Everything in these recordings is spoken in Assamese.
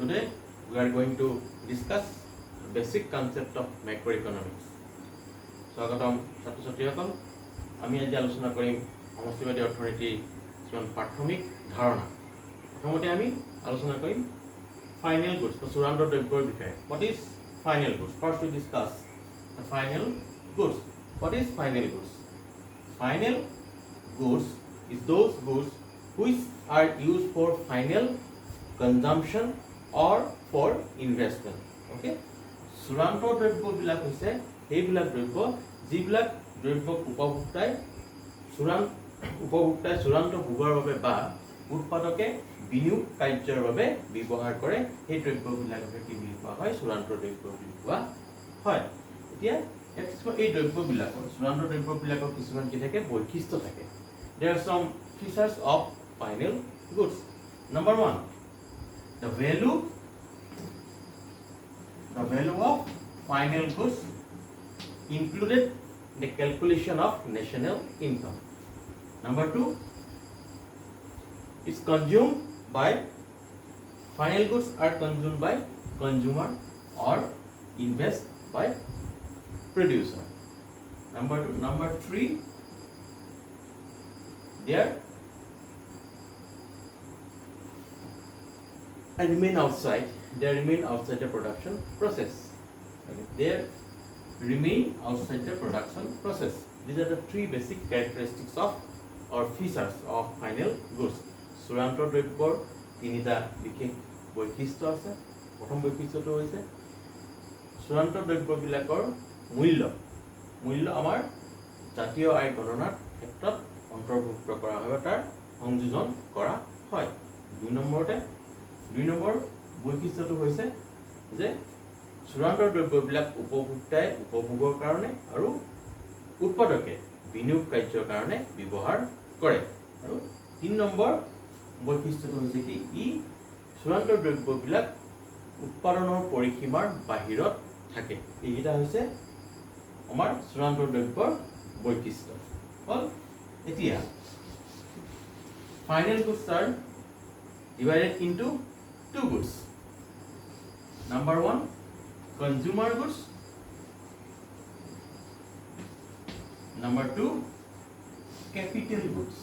Today we are going to discuss the basic concept of macroeconomics. স্বাগতম ছাত্ৰ ছাত্ৰীসকল আমি আজি আলোচনা কৰিম সমষ্টিবাদী অৰ্থনীতিৰ কিছুমান প্ৰাথমিক ধাৰণা প্ৰথমতে আমি আলোচনা কৰিম ফাইনেল গুডছ বা চূড়ান্ত দ্ৰব্যৰ বিষয়ে What is final goods? First we discuss the final goods. What is final goods? Final goods is those goods which are used for final consumption or for investment. Okay? চূড়ান্ত দ্ৰব্যবিলাক হৈছে সেইবিলাক দ্ৰব্য যিবিলাক দ্ৰব্যক উপভোক্তাই চূড়ান্ত ভোগৰ বাবে বা উৎপাদকে বিনিয়োগ কাৰ্যৰ বাবে ব্যৱহাৰ কৰে সেই দ্ৰব্যবিলাককে কি বুলি কোৱা হয় চূড়ান্ত দ্ৰব্য বুলি কোৱা হয় এতিয়া এই দ্ৰব্যবিলাকৰ চূড়ান্ত দ্ৰব্যবিলাকৰ কিছুমান কি থাকে বৈশিষ্ট্য থাকে There are some features of final goods. Number 1, the value of final goods included in the calculation of national income. Number 2, is consumed by final goods are consumed by consumer or invest by producer. Number 3, they remain outside the production process. Okay. They remain outside the production process. These are the three basic characteristics of or features of final goods. চূড়ান্ত দ্ৰব্যৰ তিনিটা বিশেষ বৈশিষ্ট্য আছে প্ৰথম বৈশিষ্ট্যটো হৈছে চূড়ান্ত দ্ৰব্যবিলাকৰ মূল্য আমাৰ জাতীয় আয় গণনাৰ ক্ষেত্ৰত অন্তৰ্ভুক্ত কৰা হয় তাৰ সংযোজন কৰা হয় দুই নম্বৰ বৈশিষ্ট্যটো হৈছে যে চূড়ান্ত দ্ৰব্যবিলাক উপভোক্তাই উপভোগৰ কাৰণে আৰু উৎপাদকে বিনিয়োগ কাৰ্যৰ কাৰণে ব্যৱহাৰ কৰে আৰু ৩ নম্বৰ বৈশিষ্ট্যটো হৈছে কি ই চূড়ান্ত দ্ৰব্যবিলাক উৎপাদনৰ পৰিসীমাৰ বাহিৰত থাকে এইকেইটা হৈছে আমাৰ চূড়ান্ত দ্ৰব্যৰ বৈশিষ্ট্য হ'ল এতিয়া final goods are divided into two goods. Number 1, consumer goods. Number 2, capital goods.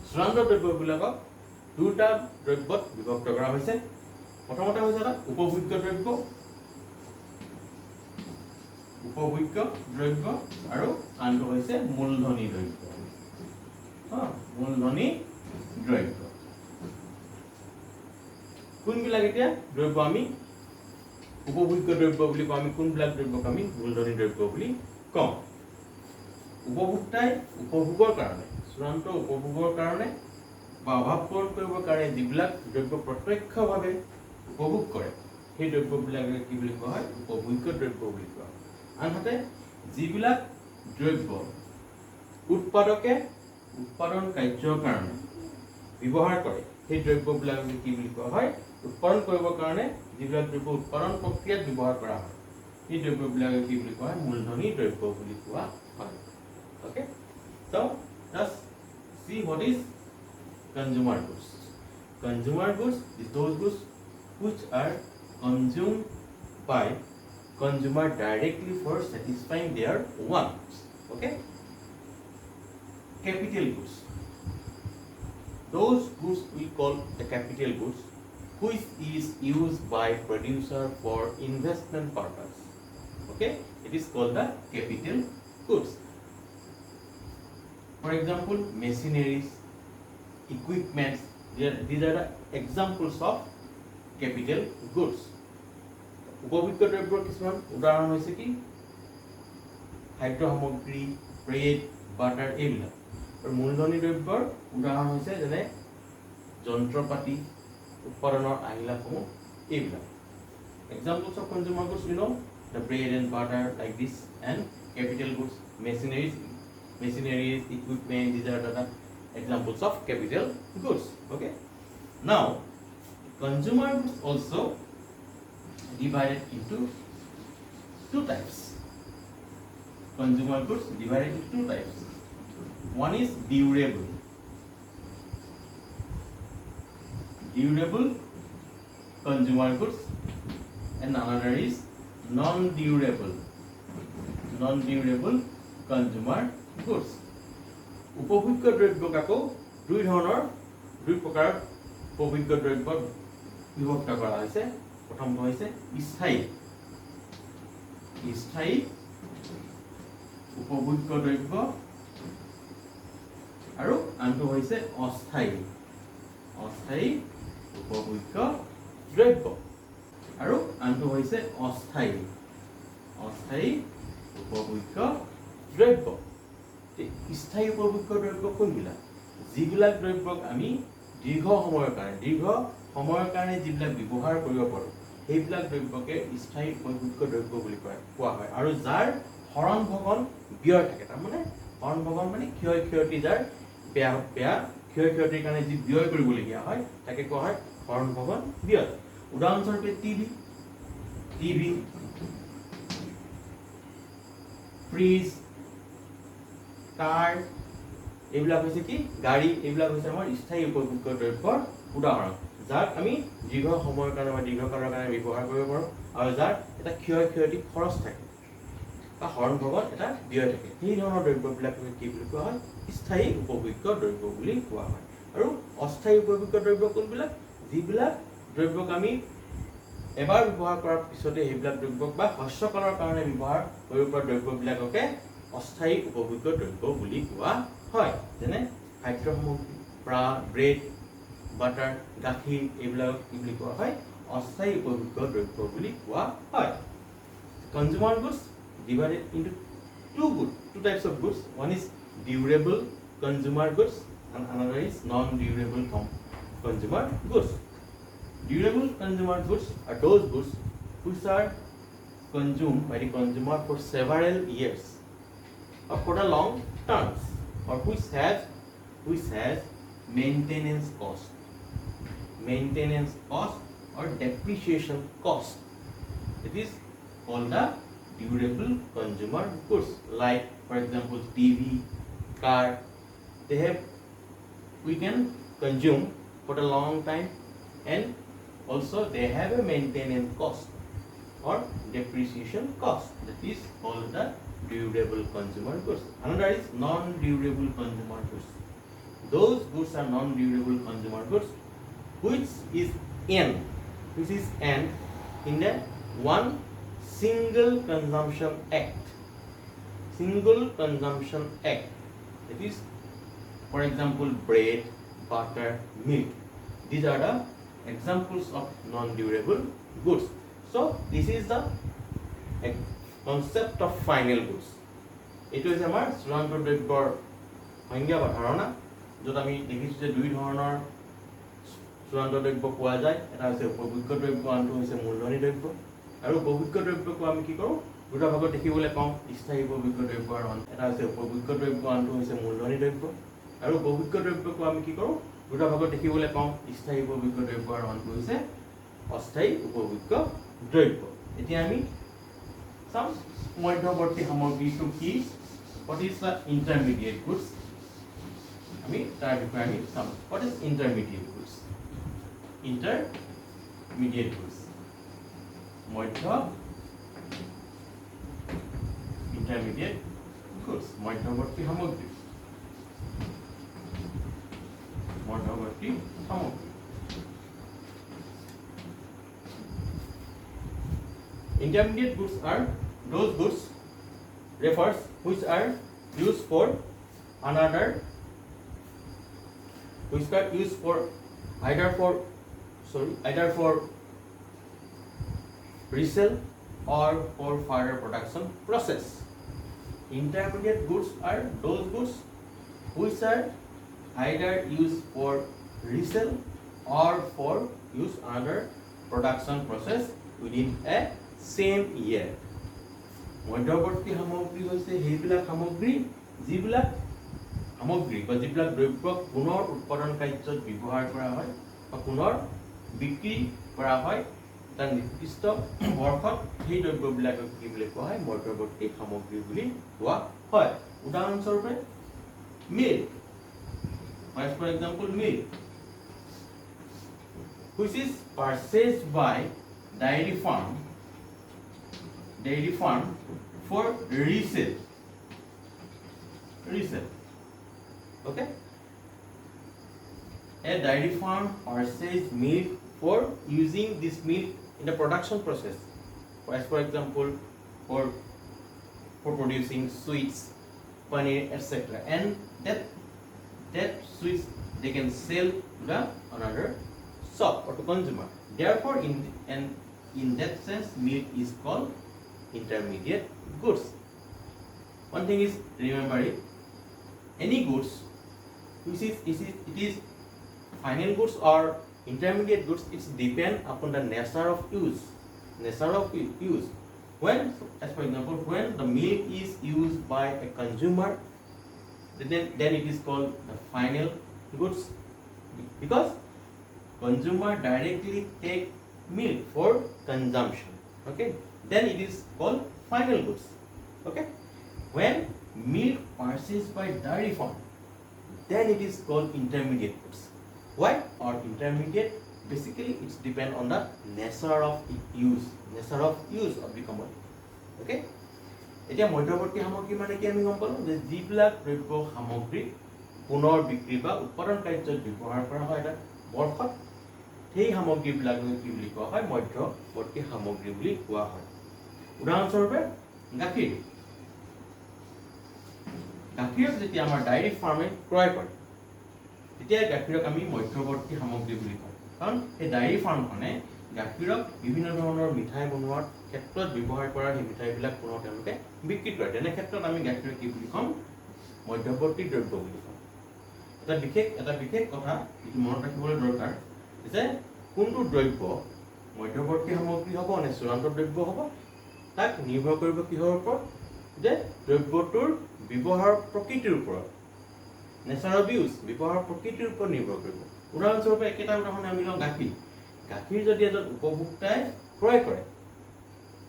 চূড়ান্ত দ্ৰব্যবিলাকক দুটা দ্ৰব্যত বিভক্ত কৰা হৈছে প্ৰথমতে হৈছে এটা উপভোগ্য দ্ৰব্য আৰু আনটো হৈছে মূলধনী দ্ৰব্য কোনবিলাক এতিয়া দ্ৰব্য আমি উপভোগ্য দ্ৰব্য বুলি কওঁ আমি কোনবিলাক দ্ৰব্যক আমি মূলধনী দ্ৰব্য বুলি কওঁ উপভোক্তাই উপভোগৰ কাৰণে চূড়ান্ত উপভোগৰ কাৰণে বা অভাৱ পূৰণ কৰিবৰ কাৰণে যিবিলাক দ্ৰব্য প্ৰত্যক্ষভাৱে উপভোগ কৰে সেই দ্ৰব্যবিলাকে কি বুলি কোৱা হয় উপভোগ্য দ্ৰব্য বুলি কোৱা হয় আনহাতে যিবিলাক দ্ৰব্য উৎপাদকে উৎপাদন কাৰ্যৰ কাৰণে ব্যৱহাৰ কৰে সেই দ্ৰব্যবিলাকক কি বুলি কোৱা হয় উৎপাদন কৰিবৰ কাৰণে যিবিলাক দ্ৰব্য উৎপাদন প্ৰক্ৰিয়াত ব্যৱহাৰ কৰা হয় সেই দ্ৰব্যবিলাকক কি বুলি কোৱা হয় মূলধনী দ্ৰব্য বুলি কোৱা হয় Okay, so let's see what is consumer goods. Consumer goods is those goods which are consumed by consumer directly for satisfying their wants. Okay, capital goods. Those goods we call the capital goods, which is used by producer for investment purpose. Okay, it is called the capital goods. For example, machineries, equipments, these are the examples of capital goods. উপভোগ্য দ্ৰব্যৰ কিছুমান উদাহৰণ হৈছে কি খাদ্য সামগ্ৰী ব্ৰেড বাটাৰ এইবিলাক আৰু মূলধনী দ্ৰব্যৰ উদাহৰণ হৈছে যেনে যন্ত্ৰপাতি উৎপাদনৰ আহিলাসমূহ এইবিলাক examples of consumer goods you know the bread and butter like this and capital goods machineries equipment these are the examples of capital goods okay now consumer goods also divided into two types consumer goods divided into two types one is durable durable consumer goods and another is non-durable consumer goods. উপভোগ্য দ্ৰব্যক আকৌ দুই প্ৰকাৰৰ উপভোগ্য দ্ৰব্যত বিভক্ত কৰা হৈছে। প্ৰথমটো হৈছে স্থায়ী উপভোগ্য দ্ৰব্য আৰু আনটো হৈছে অস্থায়ী উপভোগ্য দ্ৰব্য আৰু আনটো হৈছে অস্থায়ী উপভোগ্য দ্ৰব্য। স্থায়ী উপভোগ্য দ্ৰব্য কোনবিলাক? যিবিলাক দ্ৰব্যক আমি দীৰ্ঘ সময়ৰ কাৰণে যিবিলাক ব্যৱহাৰ কৰিব পাৰোঁ সেইবিলাক দ্ৰব্যকে স্থায়ী উপভোগ্য দ্ৰব্য বুলি কোৱা হয় আৰু যাৰ হৰণ ভগন ব্যয় থাকে। তাৰমানে হৰণ ভগন মানে ক্ষয় ক্ষতি, যাৰ বেয়া ক্ষয় ক্ষতিৰ কাৰণে যি ব্যয় কৰিবলগীয়া হয় তাকে কোৱা হয় হৰণ ভগন ব্যয়। উদাহৰণস্বৰূপে টিভি, ফ্ৰিজ, কাৰ, এইবিলাক হৈছে কি গাড়ী, এইবিলাক হৈছে আমাৰ স্থায়ী উপভোগ্য দ্ৰব্যৰ উদাহৰণ, যাক আমি দীৰ্ঘ সময়ৰ কাৰণে বা দীৰ্ঘকালৰ কাৰণে ব্যৱহাৰ কৰিব পাৰোঁ আৰু যাৰ এটা ক্ষয় ক্ষতি খৰচ থাকে বা হৰণ ভগন এটা ব্যয় থাকে। সেই ধৰণৰ দ্ৰব্যবিলাকক কি বুলি কোৱা হয়? স্থায়ী উপভোগ্য দ্ৰব্য বুলি কোৱা হয়। আৰু অস্থায়ী উপভোগ্য দ্ৰব্য কোনবিলাক? যিবিলাক দ্ৰব্যক আমি এবাৰ ব্যৱহাৰ কৰাৰ পিছতে সেইবিলাক দ্ৰব্যক বা হ্ৰস্বকালৰ কাৰণে ব্যৱহাৰ কৰিব পৰা দ্ৰব্যবিলাককে অস্থায়ী উপভোগ্য দ্ৰব্য বুলি কোৱা হয়। যেনে খাদ্য সামগ্ৰী, ব্ৰেড, বাটাৰ, গাখীৰ, এইবিলাকক কি বুলি কোৱা হয়? অস্থায়ী উপভোগ্য দ্ৰব্য বুলি কোৱা হয়। Consumer goods divided into two types of goods. One is durable consumer goods and another is non-durable consumer goods. Durable consumer goods are those goods which are consumed by the consumer for several years or for the long terms, or which has maintenance cost or depreciation cost. It is called the durable consumer goods. Like for example TV, car, we can consume for a long time and also they have a maintenance cost or depreciation cost. That is called the durable consumer goods. Another is non-durable consumer goods. Those goods are non-durable consumer goods which is in the one single consumption act. That is, for example, bread, butter, milk. These are the examples of non-durable goods. So this is the concept of final goods. এইটো হৈছে আমাৰ চূড়ান্ত দ্ৰব্যৰ সংজ্ঞা বা ধাৰণা, য'ত আমি দেখিছোঁ যে দুই ধৰণৰ চূড়ান্ত দ্ৰব্য পোৱা যায়। এটা হৈছে উপভোগ্য দ্ৰব্য, আনটো হৈছে মূলধনী দ্ৰব্য। আৰু উপভোগ্য দ্ৰব্যকো আমি কি কৰোঁ? দুটা ভাগত দেখিবলৈ পাওঁ, স্থায়ী উপভোগ্য দ্ৰব্য আৰু এটা হৈছে উপভোগ্য দ্ৰব্য, আনটো হৈছে মূলধনী দ্ৰব্য। আৰু উপভোগ্য দ্ৰব্যকো আমি কি কৰোঁ? দুটা ভাগত দেখিবলৈ পাওঁ, স্থায়ী উপভোগ্য দ্ৰব্য আৰু আনটো হৈছে অস্থায়ী উপভোগ্য দ্ৰব্য। এতিয়া আমি চাম মধ্যৱৰ্তী সামগ্ৰীটো কি? What is the intermediate goods? আমি তাৰ বিষয়ে আমি চাম। What is intermediate goods? Intermediate goods, intermediate goods, মধ্যৱৰ্তী সামগ্ৰী। Intermediate goods are those goods which are used for either for resale or for further production process. Intermediate goods are those goods which are either used for resale or for use under production process within a same year. মধ্যৱৰ্তী সামগ্ৰী হৈছে সেইবিলাক সামগ্ৰী যিবিলাক দ্ৰব্যক পুনৰ উৎপাদন কাৰ্যত ব্যৱহাৰ কৰা হয় বা পুনৰ বিক্ৰী কৰা হয় এটা নিৰ্দিষ্ট বৰ্ষত। সেই দ্ৰব্যবিলাকক কি বুলি কোৱা হয়? মধ্যৱৰ্তী সামগ্ৰী বুলি কোৱা হয়। উদাহৰণস্বৰূপে milk, for example milk. which is purchased by dairy farm for resale. Okay, a dairy farm purchases milk for using this milk in the production process, as for example for producing sweets, paneer, etc., and that sweets they can sell to the another shop or to consumer. Therefore, in that sense, milk is called intermediate goods. One thing is, remember it, any goods which is final goods or intermediate goods, it's depend upon the nature of use. When, as for example, when the milk is used by a consumer, then it is called the final goods, because consumer directly take milk for consumption. Okay, then it is called final goods. Okay, when milk purchased by dairy farm, then it is called intermediate goods. Why? Or intermediate, basically it's depend on the nature of use of the commodity. Okay, এতিয়া মধ্যৱৰ্তী সামগ্ৰী মানে কি আমি গম পালো যে যিবিলাক দ্ৰব্য সামগ্ৰী পুনৰ বিক্ৰী বা উৎপাদন কাৰ্যত ব্যৱহাৰ কৰা হয় এটা বৰ্ষত, সেই সামগ্ৰীবিলাক কি বুলি কোৱা হয়, মধ্যৱৰ্তী সামগ্ৰী বুলি কোৱা হয়। উদাহৰণস্বৰূপে গাখীৰক যেতিয়া আমাৰ ডায়েৰী ফাৰ্মে ক্ৰয় কৰে, তেতিয়া গাখীৰক আমি মধ্যৱৰ্তী সামগ্ৰী বুলি কওঁ, কাৰণ এই ডায়েৰী ফাৰ্মখনে গাখীৰক বিভিন্ন ধৰণৰ মিঠাই বনোৱাৰ ক্ষেত্ৰত ব্যৱহাৰ কৰা সেই মিঠাইবিলাক পুনৰ তেওঁলোকে বিক্ৰী কৰে। তেনে ক্ষেত্ৰত আমি গাখীৰক কি বুলি ক'ম, মধ্যৱৰ্তী দ্ৰব্য বুলি কওঁ। এটা বিশেষ কথা যিটো মনত ৰাখিবলৈ দৰকাৰ যে কোনটো দ্ৰব্য মধ্যৱৰ্তী সামগ্ৰী হ'ব নে চূড়ান্ত দ্ৰব্য হ'ব, তাক নিৰ্ভৰ কৰিব কিহৰ ওপৰত, যে দ্ৰব্যটোৰ ব্যৱহাৰ প্ৰকৃতিৰ ওপৰত, নেচাৰ অফ ইউজ, ব্যৱহাৰ প্ৰকৃতিৰ ওপৰত নিৰ্ভৰ কৰিব। উদাহৰণস্বৰূপে একেটা উদাহৰণ আমি লওঁ গাখীৰ যদি এজন উপভোক্তাই ক্ৰয় কৰে,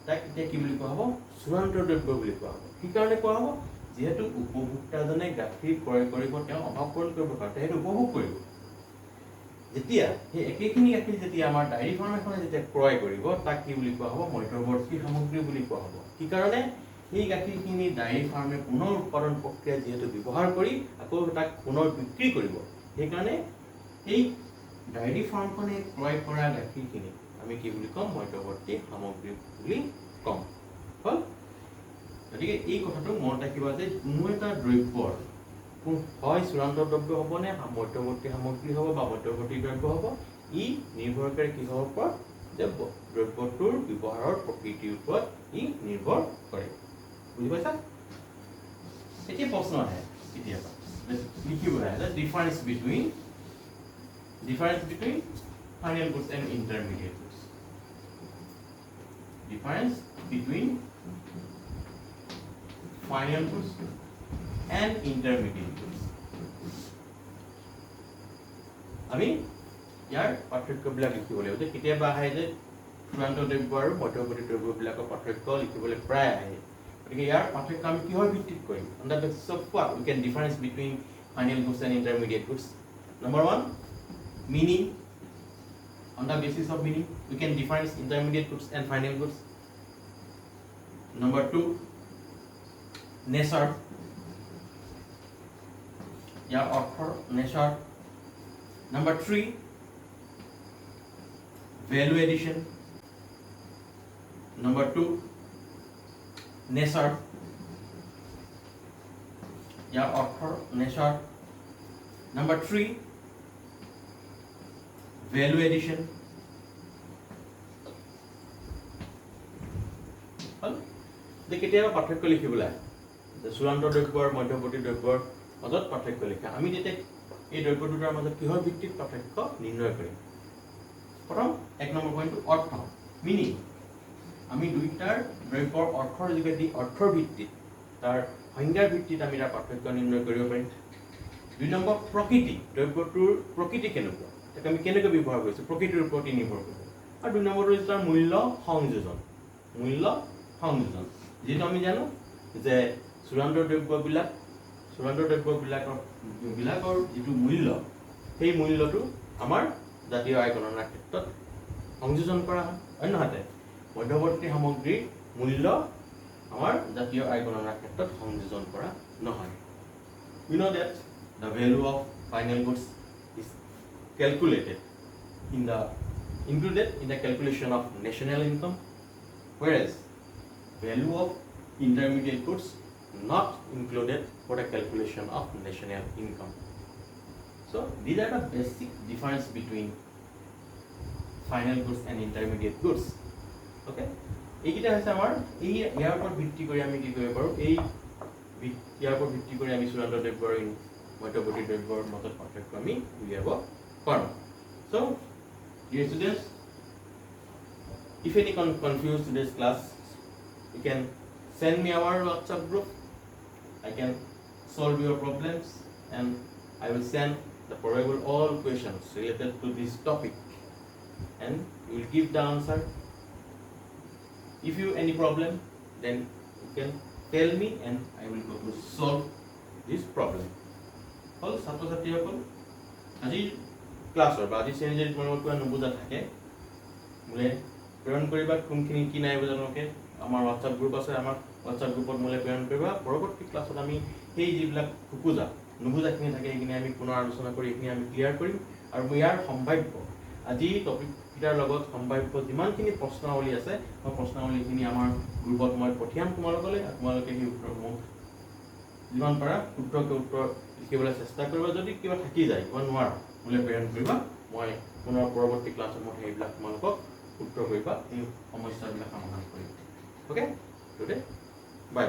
তাক এতিয়া কি বুলি কোৱা হ'ব, চূড়ান্ত দ্ৰব্য বুলি কোৱা হ'ব। কি কাৰণে কোৱা হ'ব, যিহেতু উপভোক্তাজনে গাখীৰ ক্ৰয় কৰিব, তেওঁ অভাৱ পূৰণ কৰিব পাৰে, সেইটো উপভোগ কৰিব। যেতিয়া সেই একেখিনি গাখীৰ যেতিয়া আমাৰ ডায়েৰী ফাৰ্ম এখনে যেতিয়া ক্ৰয় কৰিব, তাক কি বুলি কোৱা হ'ব, মধ্যৱৰ্তী সামগ্ৰী বুলি কোৱা হ'ব। কি কাৰণে, সেই গাখীৰখিনি ডায়েৰী ফাৰ্মে পুনৰ উৎপাদন প্ৰক্ৰিয়া যিহেতু ব্যৱহাৰ কৰি আকৌ তাক পুনৰ বিক্ৰী কৰিব, সেইকাৰণে সেই ডায়েৰী ফাৰ্মখনে ক্ৰয় কৰা গাখীৰখিনি আমি কি বুলি ক'ম, মধ্যৱৰ্তী সামগ্ৰী বুলি ক'ম। হ'ল, গতিকে এই কথাটো মনত ৰাখিবা যে কোনো এটা দ্ৰব্যৰ হয় চূড়ান্ত দ্ৰব্য হ'ব নে মধ্যৱৰ্তী সামগ্ৰী হ'ব বা মধ্যৱৰ্তী দ্ৰব্য হ'ব, ই নিৰ্ভৰ কৰে কিহৰ ওপৰত, যে দ্ৰব্যটোৰ ব্যৱহাৰৰ প্ৰকৃতিৰ ওপৰত ই নিৰ্ভৰ কৰে। বুজি পাইছা? এতিয়া প্ৰশ্ন আহে কেতিয়াবা, লিখিবলৈ আহে, difference between final goods and intermediate goods. Difference between final goods and intermediate goods. আমি ইয়াৰ পাৰ্থক্যবিলাক লিখিব লাগিব। যে কেতিয়াবা আহে যে চূড়ান্ত দ্ৰব্য আৰু মধ্যৱৰ্তী দ্ৰব্যবিলাকৰ পাৰ্থক্য লিখিবলৈ প্ৰায় আহে। গতিকে ইয়াৰ পাৰ্থক্য আমি কিহৰ ভিত্তিত কৰিম? On the basis of what we can difference between final goods and intermediate goods. Number one, meaning. On the basis of meaning, we can difference intermediate goods and final goods. Number two, nature. Nature. Number three, value addition. Number two, nature. Nature. Number three, value addition. কেতিয়াবা পাৰ্থক্য লিখিবলৈ চূড়ান্ত দ্ৰব্য আৰু মধ্যৱৰ্তী দ্ৰব্যৰ মাজত পাৰ্থক্য লিখা, আমি তেতিয়া এই দ্ৰব্য দুটাৰ মাজত কিহৰ ভিত্তিত পাৰ্থক্য নিৰ্ণয় কৰিম? প্ৰথম এক নম্বৰ পইণ্টটো অৰ্থ, মিনিং। আমি দুইটাৰ দ্ৰব্যৰ অৰ্থৰ যোগেদি অৰ্থৰ ভিত্তিত, তাৰ সংজ্ঞাৰ ভিত্তিত আমি তাৰ পাৰ্থক্য নিৰ্ণয় কৰিব পাৰিম। দুই নম্বৰ প্ৰকৃতি, দ্ৰব্যটোৰ প্ৰকৃতি কেনেকুৱা, তাক আমি কেনেকৈ ব্যৱহাৰ কৰিছোঁ, প্ৰকৃতিৰ ওপৰত নিৰ্ভৰ কৰিব। আৰু দুই নম্বৰটো হৈছে তাৰ মূল্য সংযোজন। যিহেতু আমি জানো যে চূড়ান্ত দ্ৰব্যবিলাকৰ যিটো মূল্য, সেই মূল্যটো আমাৰ জাতীয় আয় গণনাৰ ক্ষেত্ৰত সংযোজন কৰা হয় অন্যহাতে মধ্যৱৰ্তী সামগ্ৰীৰ মূল্য আমাৰ জাতীয় আয় গণনাৰ ক্ষেত্ৰত সংযোজন কৰা নহয় we know that the value of final goods is calculated included in the calculation of national income whereas value of intermediate goods not included for the calculation of national income. So these are the basic difference between final goods and intermediate goods. Okay, এইকেইটা হৈছে আমাৰ ইয়াৰ ওপৰত ভিত্তি কৰি আমি কি কৰিব পাৰোঁ ইয়াৰ ওপৰত ভিত্তি কৰি আমি চূড়ান্ত দ্ৰব্যৰ মধ্যৱৰ্তী দ্ৰব্যৰ মাজত পাৰ্থক্য আমি উলিয়াব পাৰোঁ. So dear students, if any confused today's class, you can send me our WhatsApp group. I can solve your problems and I will send the probable all questions related to this topic and you will give the answer. If you any problem, then you can tell me and I will go to solve this problem. All ছাত্ৰ ছাত্ৰীসকল আজি ক্লাছৰ বা আজি শ্ৰেণী যদি তোমালোকৰ কিবা নুবুজা থাকে মোলে প্ৰেৰণ কৰিবা কোনখিনি কি নাই বুজানোকে আমাৰ WhatsApp গ্ৰুপ আছে আমাৰ WhatsApp গ্ৰুপত মোলে প্ৰেৰণ কৰিবা পৰৱৰ্তী ক্লাছত আমি সেই যিবিলাক নুবুজাখিনি থাকে সেইখিনি আমি পুনৰ আলোচনা কৰি এইখিনি আমি ক্লিয়াৰ কৰিম আৰু ইয়াৰ সম্ভাৱ্য আজি টপিককেইটাৰ লগত সম্ভাৱ্য যিমানখিনি প্ৰশ্নাৱলী আছে মই প্ৰশ্নাৱলীখিনি আমাৰ গ্ৰুপত মই পঠিয়াম তোমালোকলৈ তোমালোকে সেই উত্তৰসমূহ যিমান পাৰা শুদ্ধকৈ উত্তৰ লিখিবলৈ চেষ্টা কৰিবা যদি কিবা থাকি যায় কিবা নোৱাৰা মোলৈ প্ৰেৰণ কৰিবা মই পুনৰ পৰৱৰ্তী ক্লাছত মই সেইবিলাক তোমালোকক উত্তৰ কৰিবা এই সমস্যাবিলাক সমাধান কৰিম. অ'কে টুডে বাই.